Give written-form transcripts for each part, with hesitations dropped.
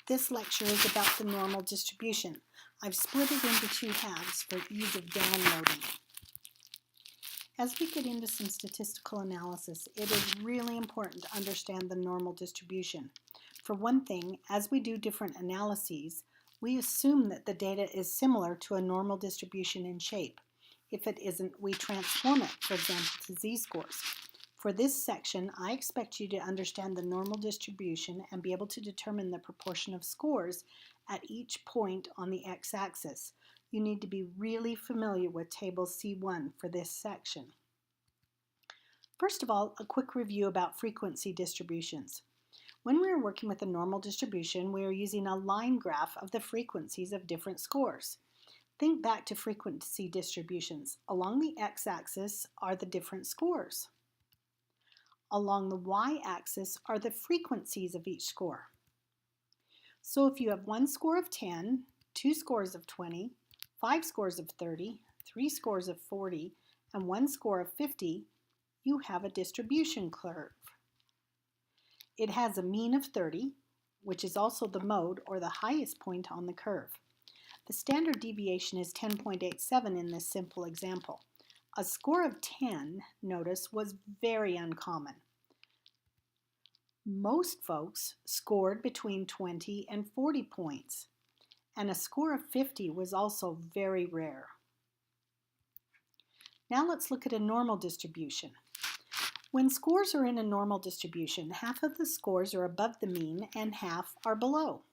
This lecture is about the normal distribution. I've split it into two halves for ease of downloading. As we get into some statistical analysis, it is really important to understand the normal distribution. For one thing, as we do different analyses, we assume that the data is similar to a normal distribution in shape. If it isn't, we transform it, for example, to z-scores. For this section, I expect you to understand the normal distribution and be able to determine the proportion of scores at each point on the x-axis. You need to be really familiar with table C1 for this section. First of all, a quick review about frequency distributions. When we are working with a normal distribution, we are using a line graph of the frequencies of different scores. Think back to frequency distributions. Along the x-axis are the different scores. Along the y-axis are the frequencies of each score. So if you have one score of 10, two scores of 20, 5 scores of 30, 3 scores of 40, and 1 score of 50, you have a distribution curve. It has a mean of 30, which is also the mode or the highest point on the curve. The standard deviation is 10.87 in this simple example. A score of 10, notice, was very uncommon. Most folks scored between 20 and 40 points, and a score of 50 was also very rare. Now let's look at a normal distribution. When scores are in a normal distribution, half of the scores are above the mean and half are below.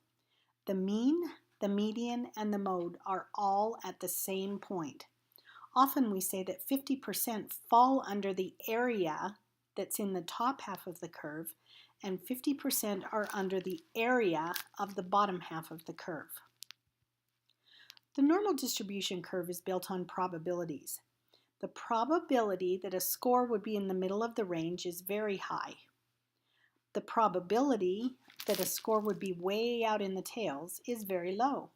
The mean, the median, and the mode are all at the same point. Often we say that 50% fall under the area that's in the top half of the curve, and 50% are under the area of the bottom half of the curve. The normal distribution curve is built on probabilities. The probability that a score would be in the middle of the range is very high. The probability that a score would be way out in the tails is very low.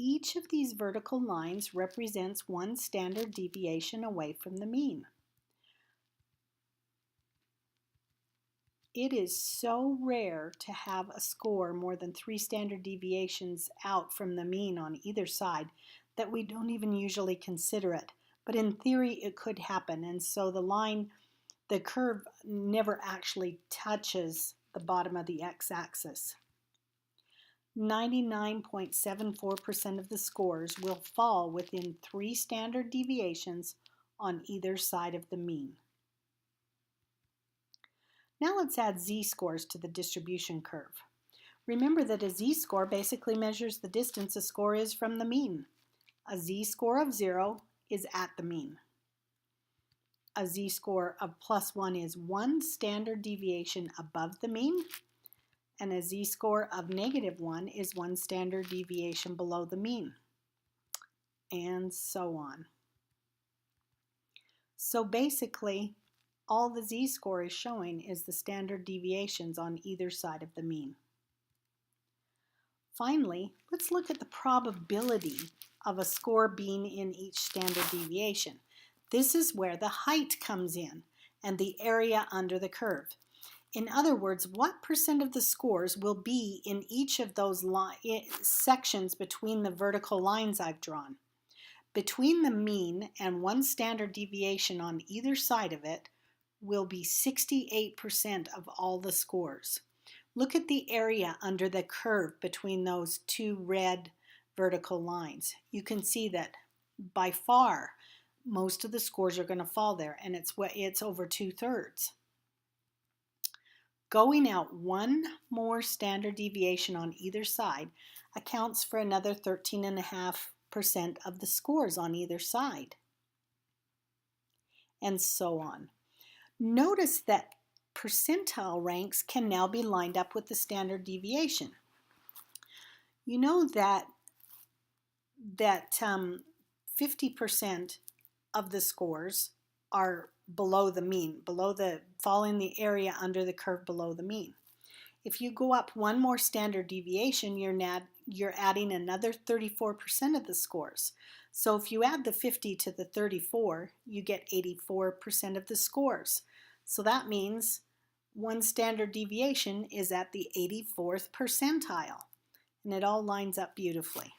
Each of these vertical lines represents one standard deviation away from the mean. It is so rare to have a score more than 3 standard deviations out from the mean on either side that we don't even usually consider it. But in theory, it could happen, and so the curve never actually touches the bottom of the x-axis. 99.74% of the scores will fall within 3 standard deviations on either side of the mean. Now let's add z-scores to the distribution curve. Remember that a z-score basically measures the distance a score is from the mean. A z-score of 0 is at the mean. A z-score of +1 is 1 standard deviation above the mean, and a z-score of -1 is 1 standard deviation below the mean, and so on. So basically, all the z-score is showing is the standard deviations on either side of the mean. Finally, let's look at the probability of a score being in each standard deviation. This is where the height comes in and the area under the curve. In other words, what percent of the scores will be in each of those sections between the vertical lines I've drawn? Between the mean and 1 standard deviation on either side of it will be 68% of all the scores. Look at the area under the curve between those 2 red vertical lines. You can see that by far most of the scores are going to fall there, and it's over 2/3. Going out 1 more standard deviation on either side accounts for another 13.5% of the scores on either side, and so on. Notice that percentile ranks can now be lined up with the standard deviation. You know that 50% of the scores are below the mean, fall in the area under the curve below the mean. If you go up 1 more standard deviation, you're adding another 34% of the scores. So if you add the 50 to the 34, you get 84% of the scores. So that means one standard deviation is at the 84th percentile. And it all lines up beautifully.